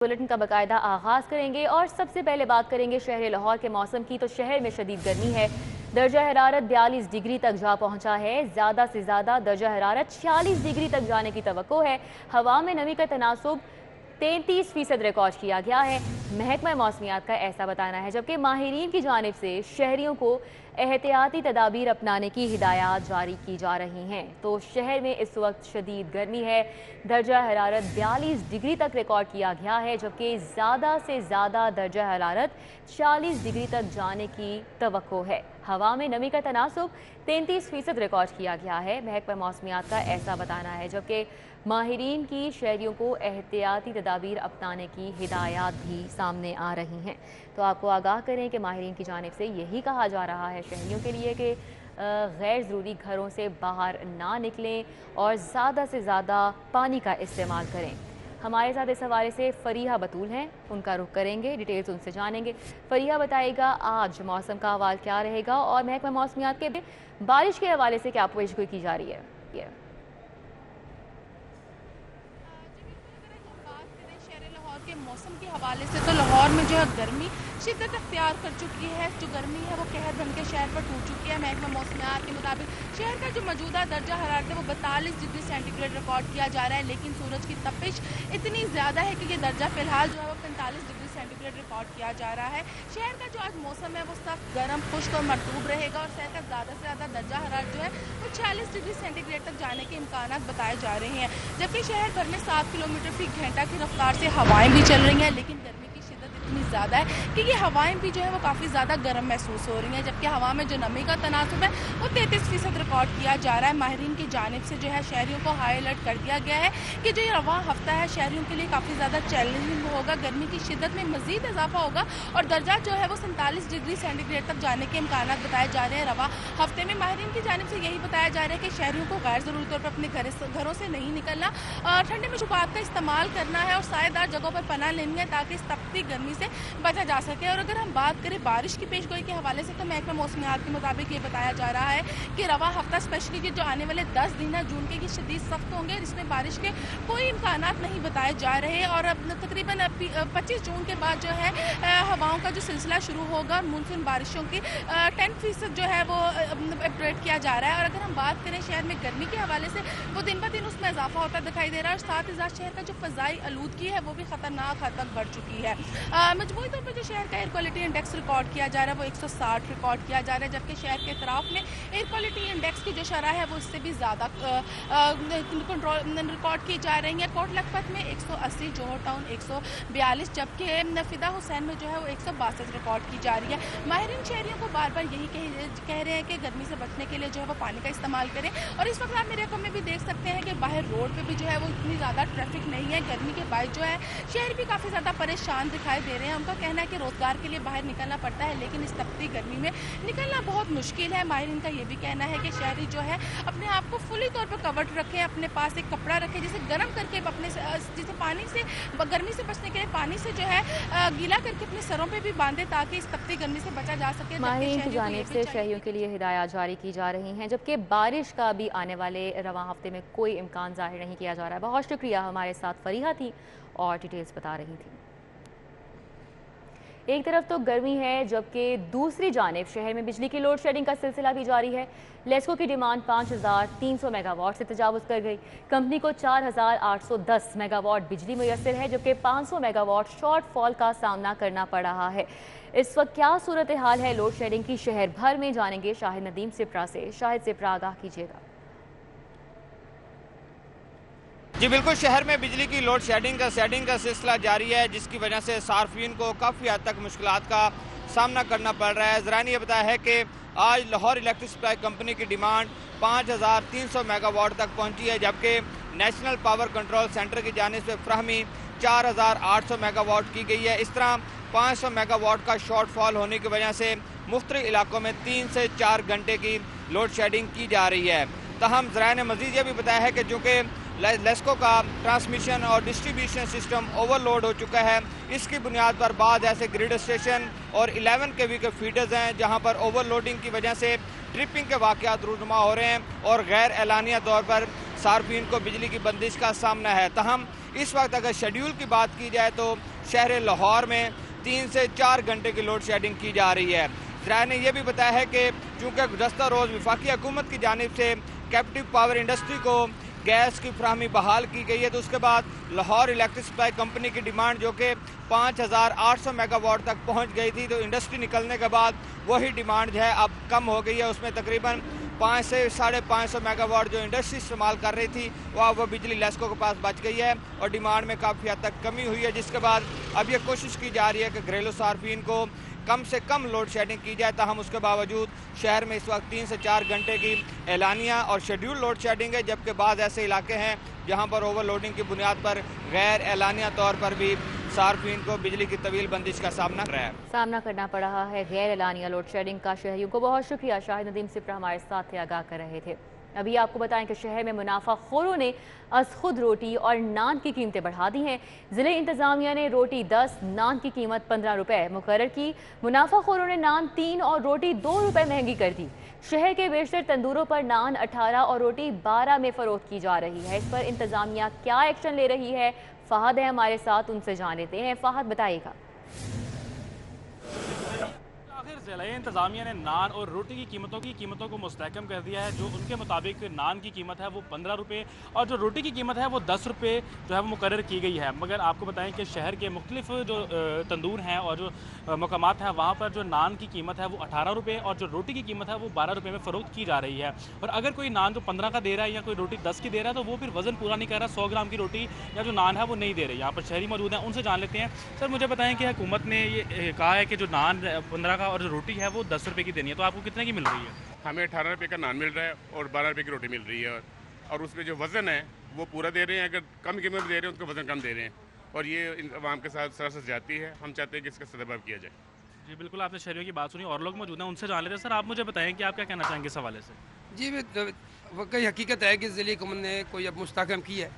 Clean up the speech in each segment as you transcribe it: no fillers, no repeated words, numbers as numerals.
Bulletin का बाकायदा आगाज करेंगे और सबसे पहले बात करेंगे शहर लाहौर के मौसम की। तो शहर में शदीद गर्मी है। दर्जा हरारत 42 डिग्री तक जा पहुंचा है। ज़्यादा से ज़्यादा दर्जा हरारत 46 डिग्री तक जाने की तवक्को है। हवा में नमी का तनासुब 33% रिकॉर्ड किया गया है। महकमा मौसमियात का ऐसा बताना है, जबकि माहिरीन की जानिब से शहरियों को एहतियाती तदाबीर अपनाने की हिदायत जारी की जा रही हैं। तो शहर में इस वक्त शदीद गर्मी है। दर्जा हरारत 42 डिग्री तक रिकॉर्ड किया गया है, जबकि ज़्यादा से ज़्यादा दर्जा हरारत 40 डिग्री तक जाने की तवक्को है। हवा में नमी का तनासुब 33% रिकॉर्ड किया गया है। महकमा मौसमियात का ऐसा बताना है, जबकि माहिरीन की शहरियों को एहतियाती तदाबीर अपनाने की हिदायत भी सामने आ रही हैं। तो आपको आगाह करें कि माहिरीन की जानिब से यही कहा जा रहा है शहरियों के लिए कि गैर ज़रूरी घरों से बाहर ना निकलें और ज़्यादा से ज़्यादा पानी का इस्तेमाल करें। हमारे साथ इस हवाले से फरीहा बतूल हैं, उनका रुख करेंगे, डिटेल्स उनसे जानेंगे। फरीहा, बताइएगा आज मौसम का हवाल क्या रहेगा और महकमा मौसमियात के बारिश के हवाले से क्या पेशगोई की जा रही है? के मौसम के हवाले से तो लाहौर में जो है गर्मी शिद्दत अख्तियार कर चुकी है। जो गर्मी है वो कहर बन के शहर पर टूट चुकी है। महकमा मौसमियात के मुताबिक शहर का जो मौजूदा दर्जा हरारत है वो 42 डिग्री सेंटीग्रेड रिकॉर्ड किया जा रहा है, लेकिन सूरज की तपिश इतनी ज़्यादा है कि ये दर्जा फिलहाल जो है वो 45 डिग्री सेंटीग्रेड रिकॉर्ड किया जा रहा है। शहर का जो आज मौसम है वो सख्त गर्म, खुश्क और मरतूब रहेगा और शहर का ज़्यादा से ज़्यादा दर्जा हरारत जो है वो 46 डिग्री सेंटीग्रेड तक जाने के इम्कान बताए जा रहे हैं। जबकि शहर भर में 7 किलोमीटर फी घंटा की रफ्तार से हवाएं भी चल रही हैं, लेकिन गर्मी की शिद्दत इतनी ज़्यादा है कि ये हवाएं भी जो है वो काफ़ी ज़्यादा गर्म महसूस हो रही हैं। जबकि हवा में जो नमी का तनासुब है वो 33% रिकॉर्ड किया जा रहा है। माहिरीन की जानिब से जो है शहरियों को हाई अलर्ट कर दिया गया है कि जो ये रवा हफ्ता है शहरियों के लिए काफ़ी ज़्यादा चैलेंजिंग होगा। गर्मी की शिद्दत में मज़ीद इजाफा होगा और दर्जा जो है वो 47 डिग्री सेंटीग्रेड तक जाने के इम्कान बताए जा रहे हैं। रवा हफ्ते में माहिरीन की जानिब से यही बताया जा रहा है कि शहरियों को गैर ज़रूरी तौर पर अपने घरों से नहीं निकलना, ठंडे मशरूबात का इस्तेमाल करना है और सायेदार जगहों पर पनाह लेनी है ताकि इस तपती गर्मी से बचा जा सके। और अगर हम बात करें बारिश की पेशगोई के हवाले से तो महकमा मौसमियात के मुताबिक ये बताया जा रहा है कि रवा हफ्ता स्पेशली जो आने वाले 10 दिन है जून के ये शदीद सख्त होंगे, जिसमें बारिश के कोई इम्कान नहीं बताए जा रहे। और तकरीबन 25 जून के बाद जो है हवाओं का जो सिलसिला शुरू होगा, मानसून बारिशों की 10% जो है वो अपडेट किया जा रहा है। और अगर हम बात करें शहर में गर्मी के हवाले से वो दिन ब दिन उसमें इजाफा होता दिखाई दे रहा है और साथ ही साथ शहर का जो फ़ज़ाई आलूदगी है वो भी ख़तरनाक हद तक बढ़ चुकी है। मजमूई तौर पर जो शहर का एयर क्वालिटी इंडेक्स रिकॉर्ड किया जा रहा है वो 160 रिकॉर्ड किया जा रहा है, जबकि शहर के अतराफ में एयर क्वालिटी इंडेक्स की जो शरह है वो इससे भी ज़्यादा रिकॉर्ड की जा रही है। कोट लखपत में 180, जोहर टाउन 142, जबकि फिदा हुसैन में जो है वो 162 रिकॉर्ड की जा रही है। माहिरीन शहरियों को बार बार यही कह रहे हैं कि गर्मी से बचने के लिए जो है वो पानी का इस्तेमाल करें। और इस वक्त आप मेरे रकम में भी देख सकते हैं कि बाहर रोड पे भी जो है वो इतनी ज़्यादा ट्रैफिक नहीं है। गर्मी के बाद जो है शहर भी काफ़ी ज़्यादा परेशान दिखाई दे रहे हैं। उनका कहना है कि रोज़गार के लिए बाहर निकलना पड़ता है, लेकिन इस तपती गर्मी में निकलना बहुत मुश्किल है। माहिरीन का ये भी कहना है कि शहरी जो है अपने आप को फुली तौर पर कवर्ड रखें, अपने पास एक कपड़ा रखें जिसे गर्म करके अपने जिसे पानी से गर्मी से बचने के लिए पानी से जो है गीला करके अपने सरों पे भी बांधे ताकि इस तपती गर्मी से बचा जा सके। माहिरीन की जानिब से शहरियों के लिए हिदायत जारी की जा रही हैं, जबकि बारिश का भी आने वाले रवां हफ्ते में कोई इम्कान जाहिर नहीं किया जा रहा है। बहुत शुक्रिया, हमारे साथ फरीहा थी और डिटेल्स बता रही थी। एक तरफ तो गर्मी है, जबकि दूसरी जानिब शहर में बिजली की लोड शेडिंग का सिलसिला भी जारी है। लेस्को की डिमांड 5300 मेगावाट से तजावुज़ कर गई। कंपनी को 4810 मेगावाट बिजली मुयस्सर है, जबकि 500 मेगावाट शॉर्ट फॉल का सामना करना पड़ रहा है। इस वक्त क्या सूरत हाल है लोड शेडिंग की शहर भर में, जानेंगे शाहिद नदीम सिप्रा से। शाहिद सिप्रा, आगाह कीजिएगा। जी बिल्कुल, शहर में बिजली की लोड शेडिंग का सिलसिला जारी है, जिसकी वजह से सार्फिन को काफ़ी हद तक मुश्किलात का सामना करना पड़ रहा है। ज़रा ने यह बताया है कि आज लाहौर इलेक्ट्रिक सप्लाई कंपनी की डिमांड 5300 मेगावाट तक पहुंची है, जबकि नेशनल पावर कंट्रोल सेंटर की जानिब से फ्राहमी 4800 मेगावाट की गई है। इस तरह 500 मेगावाट का शॉर्ट फॉल होने की वजह से मुख्तलिफ इलाकों में 3 से 4 घंटे की लोड शेडिंग की जा रही है। तहम ज़रा ने मज़ीद यह भी बताया है कि चूँकि लेस्को का ट्रांसमिशन और डिस्ट्रीब्यूशन सिस्टम ओवरलोड हो चुका है, इसकी बुनियाद पर बाद ऐसे ग्रिड स्टेशन और 11 kV के फीडर्स हैं जहां पर ओवरलोडिंग की वजह से ट्रिपिंग के वाक़यात रूनुमा हो रहे हैं और गैर एलानिया तौर पर सार्फिन को बिजली की बंदिश का सामना है। तहम इस वक्त अगर शेड्यूल की बात की जाए तो शहर लाहौर में 3 से 4 घंटे की लोड शेडिंग की जा रही है। ज़राए ने यह भी बताया है कि चूँकि गुज़श्ता रोज़ वफाकी हुकूमत की जानिब से कैप्टिव पावर इंडस्ट्री को गैस की फराहमी बहाल की गई है, तो उसके बाद लाहौर इलेक्ट्रिक सप्लाई कंपनी की डिमांड जो कि 5800 मेगावाट तक पहुंच गई थी, तो इंडस्ट्री निकलने के बाद वही डिमांड जो है अब कम हो गई है। उसमें तकरीबन 5 से 550 मेगावाट जो इंडस्ट्री इस्तेमाल कर रही थी वो बिजली लेस्को के पास बच गई है और डिमांड में काफ़ी हद तक कमी हुई है, जिसके बाद अब ये कोशिश की जा रही है कि घरेलू सार्फिन को कम से कम लोड शेडिंग की जाए। ताहम उसके बावजूद शहर में इस वक्त 3 से 4 घंटे की एलानिया और शेड्यूल लोड शेडिंग है, जबकि बाद ऐसे इलाके हैं जहां पर ओवरलोडिंग की बुनियाद पर गैर एलानिया तौर पर भी सार्फिन को बिजली की तवील बंदिश का सामना करना पड़ रहा है। गैर एलानिया लोड शेडिंग का शहरियों को बहुत शुक्रिया। शाहिद नदीम सिप्रा हमारे साथ थे, आगाह कर रहे थे। अभी आपको बताएं कि शहर में मुनाफाखोरों ने अज खुद रोटी और नान की कीमतें बढ़ा दी हैं। ज़िले इंतज़ामिया ने रोटी 10, नान की कीमत 15 रुपये मुकर्रर की। मुनाफाखोरों ने नान 3 और रोटी 2 रुपये महंगी कर दी। शहर के बेशतर तंदूरों पर नान 18 और रोटी 12 में फ़रोख्त की जा रही है। इस पर इंतज़ामिया क्या एक्शन ले रही है, फ़हद है हमारे साथ, उनसे जान लेते हैं। फ़हद बताइएगा। ज़िला इंतज़ामिया ने नान और रोटी की कीमतों को मुस्तहकम कर दिया है। जो उनके मुताबिक नान की कीमत है वो 15 रुपये और जो रोटी की कीमत है वो 10 रुपये जो है वो मुकर्रर की गई है। मगर आपको बताएं कि शहर के मुख्तलिफ जो तंदूर हैं और जो मकामात हैं वहाँ पर जो नान की कीमत है वो 18 रुपये और जो रोटी की कीमत है वो 12 रुपये में फ़रोख्त की जा रही है। और अगर कोई नान जो 15 का दे रहा है या कोई रोटी 10 की दे रहा है तो वो फिर वज़न पूरा नहीं कर रहा, 100 ग्राम की रोटी या जो नान है वो नहीं दे रही। यहाँ पर शहरी मौजूद हैं, उनसे जान लेते हैं। सर मुझे बताएं कि हुकूमत ने ये कहा है कि जो नान 15 का और जो रोटी है वो 10 रुपये की देनी है, तो आपको कितने की मिल रही है? हमें 18 रुपये का नान मिल रहा है और 12 रुपये की रोटी मिल रही है और उसमें जो वज़न है वो पूरा दे रहे हैं। अगर कम कीमत दे रहे हैं उसका वज़न कम दे रहे हैं और ये आवाम के साथ सरासर जाती है। हम चाहते हैं कि इसका सदभाव किया जाए। जी बिल्कुल, आपने शहरियों की बात सुनी और लोग मौजूद हैं, उनसे जान लेते हैं। सर आप मुझे बताएं कि आप क्या कहना चाहेंगे इस हवाले से? जी वाकई हकीकत है कि ज़िले हुकूमत ने कोई अब मुस्तहकम की है,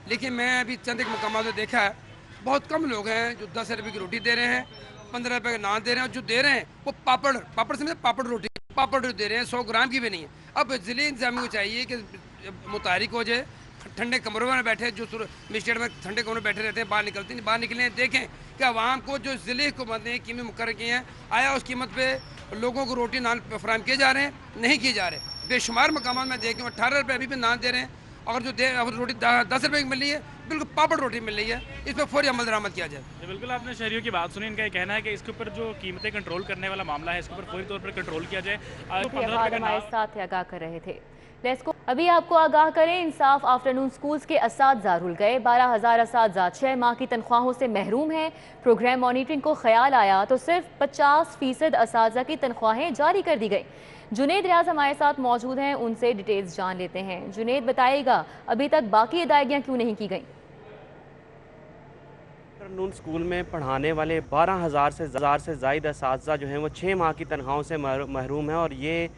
लेकिन मैं अभी चंद एक मकामात में देखा है बहुत कम लोग हैं जो 10 रुपये की रोटी दे रहे हैं, 15 रुपये का नान दे रहे हैं और जो दे रहे हैं वो पापड़ समझे पापड़ रोटी दे रहे हैं, 100 ग्राम की भी नहीं है। अब ज़िले इंतजामिया को चाहिए कि मुतारिक हो जाए, ठंडे कमरों में बैठे, जो मिस्टेट में ठंडे कमरों में बैठे रहते हैं, बाहर निकलें, देखें कि आवाम को जो ज़िले हुकूमत ने कीमत मुकर्रर की हैं आया उस कीमत पे लोगों को रोटी नान फराहम किए जा रहे हैं, नहीं किए जा रहे। बेशुमार मकामात में देखें 18 रुपये अभी भी नान दे रहे हैं और जो रोटी 10 रुपये की मिल रही है बिल्कुल पापड़ रोटी मिल रही है। इस पर फौरी अमल दरामद किया जाए। बिल्कुल, आपने शहरियों की बात सुनी। इनका ये कहना है कि इसके ऊपर जो कीमतें कंट्रोल करने वाला मामला है इसके ऊपर फौरी तौर पर कंट्रोल किया जाए। हमारे साथ आगाह कर रहे थे। अभी आपको आगाह करें, इंसाफ आफ्टरनून स्कूल्स के असातिज़ा रुल गए। 12,000 असातिज़ा 6 माह की तनख्वाहों से महरूम हैं। प्रोग्राम मॉनिटरिंग को ख्याल आया तो सिर्फ 50% असातिज़ा की तनख्वाहें जारी कर दी गई। जुनेद रियाज हमारे साथ मौजूद हैं, उनसे डिटेल्स जान लेते हैं। जुनेद बताइएगा, अभी तक बाकी अदायगियाँ क्यों नहीं की गई? आफ्टरनून स्कूल में पढ़ाने वाले 12,000 से ज़ायद असातिज़ा जो हैं वो 6 माह की तनख्वाहों से महरूम हैं और ये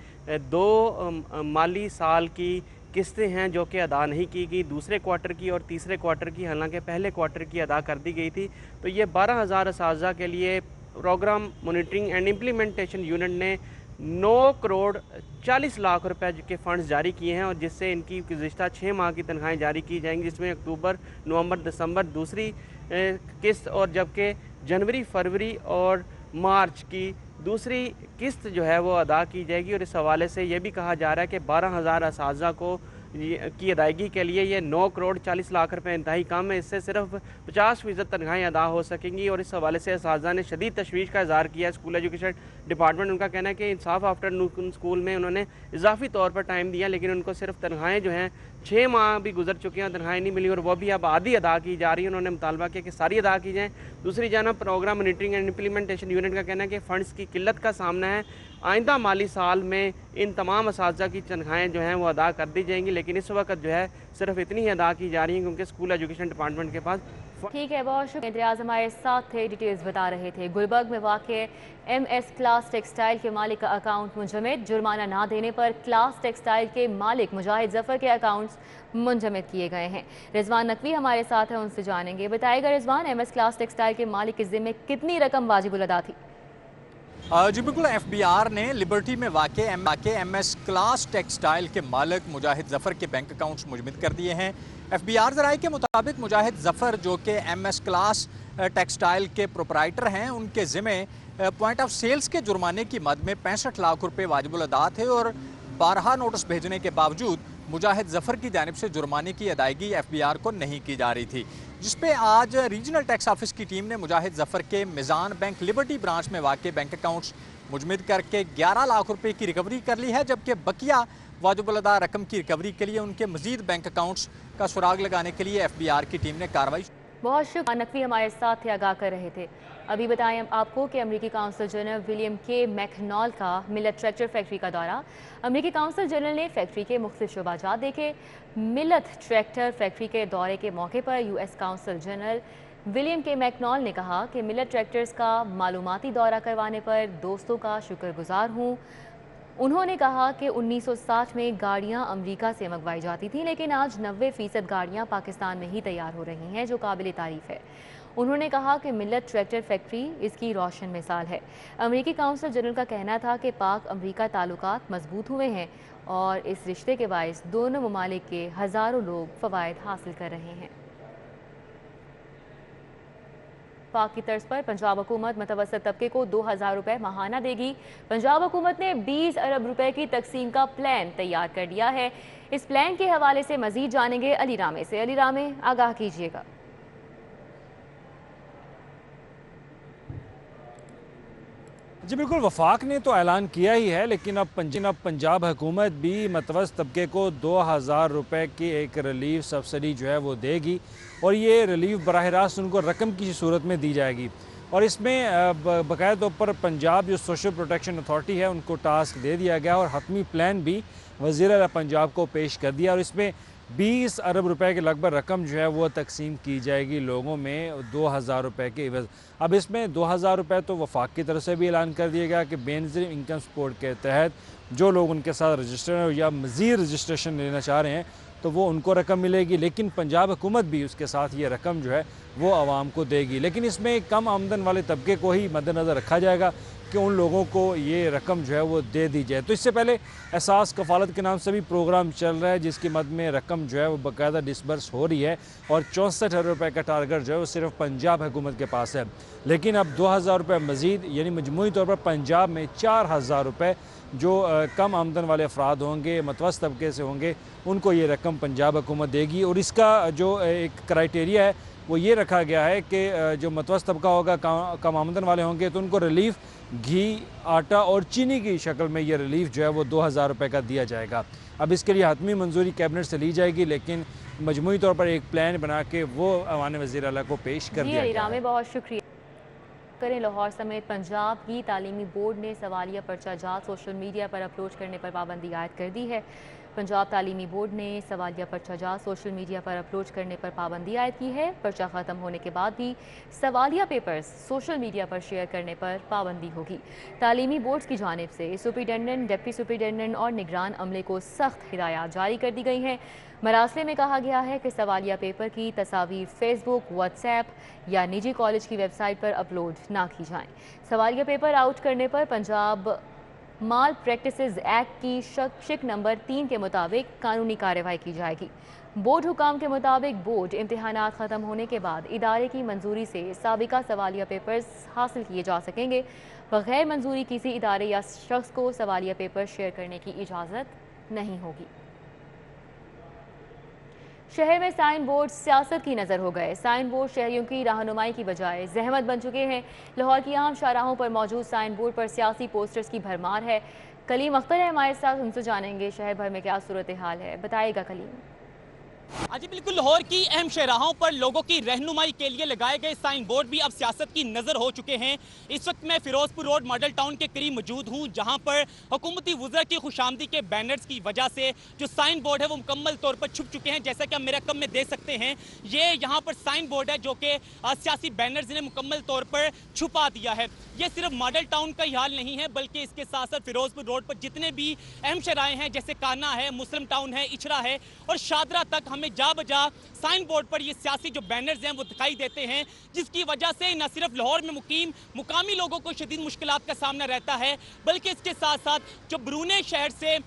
2 माली साल की किस्तें हैं जो कि अदा नहीं की गई, दूसरे क्वार्टर की और तीसरे क्वार्टर की, हालांकि पहले क्वार्टर की अदा कर दी गई थी। तो ये 12,000 असातिज़ा के लिए program monitoring and implementation unit ने 9 करोड़ 40 लाख रुपए के फ़ंड्स जारी किए हैं और जिससे इनकी गुज़िश्ता 6 माह की तनख्वाहें जारी की जाएंगी, जिसमें अक्टूबर, नवंबर, दिसंबर दूसरी किस्त और जबकि जनवरी, फरवरी और मार्च की दूसरी किस्त जो है वो अदा की जाएगी। और इस हवाले से ये भी कहा जा रहा है कि 12,000 असातिज़ा को की अदायगी के लिए ये 9 करोड़ 40 लाख रुपए इंतहाई कम है, इससे सिर्फ 50% तनख्वाहें अदा हो सकेंगी। और इस हवाले से असातिज़ा ने शदीद तशवीश का इज़हार किया। स्कूल एजुकेशन डिपार्टमेंट, उनका कहना है कि इंसाफ आफ्टरनून स्कूल में उन्होंने इजाफी तौर पर टाइम दिया, लेकिन उनको सिर्फ तनख्वाहें जो हैं 6 माह भी गुजर चुके हैं, तनख्वाहें नहीं मिली और वो भी अब आधी अदा की जा रही है। उन्होंने मुतालबा किया कि सारी अदा की जाएँ। दूसरी जानब program monitoring and implementation unit का कहना है कि फ़ंड्स की किल्लत का सामना है, आइंदा माली साल में इन तमाम असातिज़ा की तनख्वाहें जो हैं वो अदा कर दी जाएंगी, लेकिन इस वक्त जो है सिर्फ इतनी ही अदा की जा रही हैं क्योंकि स्कूल एजुकेशन डिपार्टमेंट के पास। ठीक है, बहुत शुक्रिया। रियाज हमारे साथ थे, डिटेल्स बता रहे थे। गुलबर्ग में वाक़े MS क्लास टेक्सटाइल के मालिक का अकाउंट मुंजमद, जुर्माना ना देने पर क्लास टेक्सटाइल के मालिक मुजाहिद जफ़र के अकाउंट्स मुंजमद किए गए हैं। रिजवान नकवी हमारे साथ है, उनसे जानेंगे। बताएगा रिजवान, MS क्लास टेक्सटाइल के मालिक के ज़िम्मे कितनी रकम वाजिबुल अदा थी? जी बिल्कुल, FBI ने लिबर्टी में वाक़ MS क्लास टेक्सटाइल के मालिक मुजाहिद ज़फ़र के बैंक अकाउंट्स मुजम्मद कर दिए हैं। FBI ज़राए के मुताबिक मुजाहिद ज़फ़र जो कि MS क्लास टेक्सटाइल के प्रोपराइटर हैं, उनके ज़िम्मे पॉइंट ऑफ सेल्स के जुर्माने की मद में 65 लाख रुपए वाजिबुल अदा थे और 12 नोटिस भेजने के बावजूद मुजाहिद ज़फ़र की जानिब से जुर्माने की अदायगी FBI को नहीं की जा रही थी, जिस पे आज रीजनल टैक्स ऑफिस की टीम ने मुजाहिद ज़फ़र के मिज़ान बैंक लिबर्टी ब्रांच में वाक़ बैंक अकाउंट्स मुजम्मद करके 11 लाख रुपए की रिकवरी कर ली है, जबकि बकिया वाजिबुल अदा रकम की रिकवरी के लिए उनके मज़ीद बैंक अकाउंट्स का सुराग लगाने के लिए FBI की टीम ने कार्रवाई। बहुत शुक्रिया, नकवी हमारे साथ थे, आगाह कर रहे थे। अभी बताएं आपको कि अमेरिकी काउंसिल जनरल विलियम के मैकनॉल का मिलत ट्रैक्टर फैक्ट्री का दौरा। अमेरिकी काउंसिल जनरल ने फैक्ट्री के मुख्तलिफ शोबाजात देखे। मिलत ट्रैक्टर फैक्ट्री के दौरे के मौके पर US काउंसिल जनरल विलियम के मैकनॉल ने कहा कि मिलत ट्रैक्टर्स का मालूमाती दौरा करवाने पर दोस्तों का शुक्रगुजार हूँ। उन्होंने कहा कि 1960 में गाड़ियां अमेरिका से मंगवाई जाती थीं, लेकिन आज 90% गाड़ियां पाकिस्तान में ही तैयार हो रही हैं, जो काबिल तारीफ़ है। उन्होंने कहा कि मिलत ट्रैक्टर फैक्ट्री इसकी रोशन मिसाल है। अमेरिकी काउंसिल जनरल का कहना था कि पाक अमेरिका ताल्लुकात मजबूत हुए हैं और इस रिश्ते के बायस दोनों ममालिक के हज़ारों लोग फ़वाइद हासिल कर रहे हैं। पाक की तर्ज पर पंजाब हुकूमत मुतवस्सित तबके को 2000 रुपए माहाना देगी। पंजाब हुकूमत ने 20 अरब रुपए की तकसीम का प्लान तैयार कर दिया है। इस प्लान के हवाले से मजीद जानेंगे अली रामे से। अली रामे, आगाह कीजिएगा। जी बिल्कुल, वफाक ने तो ऐलान किया ही है, लेकिन अब पंजाब हुकूमत भी मुतवस्सित तबके को 2000 रुपए की एक रिलीफ सब्सिडी जो है वो देगी और ये रिलीफ बराह रास्त उनको रकम की सूरत में दी जाएगी। और इसमें बाकायदा तौर पर पंजाब जो सोशल प्रोटेक्शन अथॉरिटी है उनको टास्क दे दिया गया और हतमी प्लान भी वज़ीर आला पंजाब को पेश कर दिया और इसमें 20 अरब रुपए के लगभग रकम जो है वो तकसीम की जाएगी लोगों में 2000 रुपए के एवज़। अब इसमें 2000 रुपए तो वफाक की तरफ से भी ऐलान कर दिया गया कि बेनज़ीर इनकम सपोर्ट के तहत जो लोग उनके साथ रजिस्टर या मज़ीद रजिस्ट्रेशन लेना चाह रहे हैं तो वो उनको रकम मिलेगी, लेकिन पंजाब हुकूमत भी उसके साथ ये रकम जो है वो आवाम को देगी। लेकिन इसमें कम आमदन वाले तबके को ही मद्देनज़र रखा जाएगा कि उन लोगों को ये रकम जो है वो दे दी जाए। तो इससे पहले एहसास कफ़ालत के नाम से भी प्रोग्राम चल रहा है जिसकी मद में रकम जो है वो बाकायदा डिसबर्स हो रही है और 64 अरब रुपये का टारगेट जो है वो सिर्फ पंजाब हुकूमत के पास है। लेकिन अब 2000 रुपये मज़ीद यानी मजमूई तौर पर पंजाब में 4000 रुपये जो कम आमदन वाले अफराद होंगे, मुतवस्सित तबके से होंगे, उनको ये रकम पंजाब हुकूमत देगी। और इसका जो एक क्राइटेरिया है वो ये रखा गया है कि जो मुतवस्सित तबका होगा, कम आमदन वाले होंगे तो उनको रिलीफ घी, आटा और चीनी की शक्ल में ये रिलीफ जो है वो 2000 रुपये का दिया जाएगा। अब इसके लिए हतमी मंजूरी कैबिनेट से ली जाएगी, लेकिन मजमूई तौर पर एक प्लान बना के वो अवान वज़ीर आला को पेश कर दिया गया है। बहुत शुक्रिया करें। लाहौर समेत पंजाब की तालीमी बोर्ड ने सवालिया पर्चा जात सोशल मीडिया पर अपलोड करने पर पाबंदी आयद कर दी है। पंजाब तालीमी बोर्ड ने सवालिया पर्चा जात सोशल मीडिया पर अपलोड करने पर पाबंदी आयद की है। पर्चा ख़त्म होने के बाद भी सवालिया पेपर्स सोशल मीडिया पर शेयर करने पर पाबंदी होगी। तालीमी बोर्ड की जानिब से सुपरिटेंडेंट, डिप्टी सुपरिटेंडेंट और निगरान अमले को सख्त हिदायत जारी कर दी गई हैं। मरासले में कहा गया है कि सवालिया पेपर की तस्वीर फेसबुक, व्हाट्सएप या निजी कॉलेज की वेबसाइट पर अपलोड ना की जाएं। सवालिया पेपर आउट करने पर पंजाब माल प्रैक्टिसेस एक्ट की शिक नंबर 3 के मुताबिक कानूनी कार्रवाई की जाएगी। बोर्ड हुकाम के मुताबिक बोर्ड इम्तिहानात ख़त्म होने के बाद इदारे की मंजूरी से साबिका सवालिया पेपर्स हासिल किए जा सकेंगे। बगैर मंजूरी किसी इदारे या शख्स को सवालिया पेपर शेयर करने की इजाज़त नहीं होगी। शहर में साइन बोर्ड सियासत की नज़र हो गए। साइन बोर्ड शहरियों की रहनुमाई की बजाय जहमत बन चुके हैं। लाहौर की आम शाहराहों पर मौजूद साइन बोर्ड पर सियासी पोस्टर्स की भरमार है। कलीम अख्तर है हमारे साथ, उनसे जानेंगे शहर भर में क्या सूरत हाल है। बताइएगा कलीम। जी बिल्कुल, लाहौर की अहम शहराहों पर लोगों की रहनुमाई के लिए लगाए गए साइन बोर्ड भी अब सियासत की नज़र हो चुके हैं। इस वक्त मैं फिरोजपुर रोड मॉडल टाउन के करीब मौजूद हूं, जहां पर हुकूमती वज़रा की खुशामदी के बैनर्स की वजह से जो साइन बोर्ड है वो मुकम्मल तौर पर छुप चुके हैं। जैसा कि आप मेरे कम में देख सकते हैं, ये यहाँ पर साइन बोर्ड है जो कि सियासी बैनर्स ने मुकम्मल तौर पर छुपा दिया है। ये सिर्फ मॉडल टाउन का ही हाल नहीं है, बल्कि इसके साथ साथ फिरोजपुर रोड पर जितने भी अहम शहराएँ हैं, जैसे काना है, मुस्लिम टाउन है, इचरा है और शादरा तक हमें जा बजा साइन बोर्ड पर ये सियासी जो बैनर्स हैं वो दिखाई देते हैं, जिसकी वजह से न सिर्फ लाहौर में मुकीम मुकामी लोगों को शदीद मुश्किलात का सामना रहता है, बल्कि इसके साथ साथ जो बरूने शहर से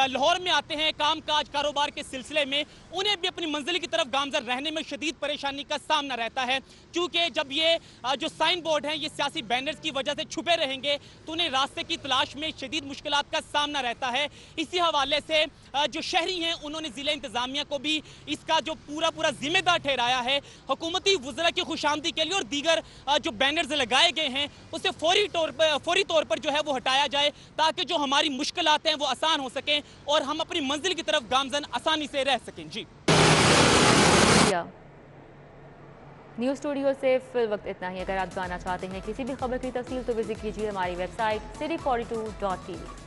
लाहौर में आते हैं काम काज कारोबार के सिलसिले में, उन्हें भी अपनी मंजिल की तरफ गामजन रहने में शदीद परेशानी का सामना रहता है। क्योंकि जब ये जो साइन बोर्ड हैं ये सियासी बैनर्स की वजह से छुपे रहेंगे तो उन्हें रास्ते की तलाश में शदीद मुश्किलात का सामना रहता है। इसी हवाले से जो शहरी हैं उन्होंने ज़िला इंतज़ामिया को भी इसका जो पूरा जिम्मेदार ठहराया है। हुकूमती वज़रा की खुशामदी के लिए और दीगर जो बैनर्स लगाए गए हैं उसे फौरी तौर पर जो है वो हटाया जाए, ताकि जो हमारी मुश्किलात हैं वो आसान हो सकें और हम अपनी मंजिल की तरफ गामजन आसानी से रह सकें। जी न्यूज़ स्टूडियो से फिल वक्त इतना ही। अगर आप जानना चाहते हैं किसी भी खबर की तफसील तो विजिट कीजिए हमारी वेबसाइट city42.tv।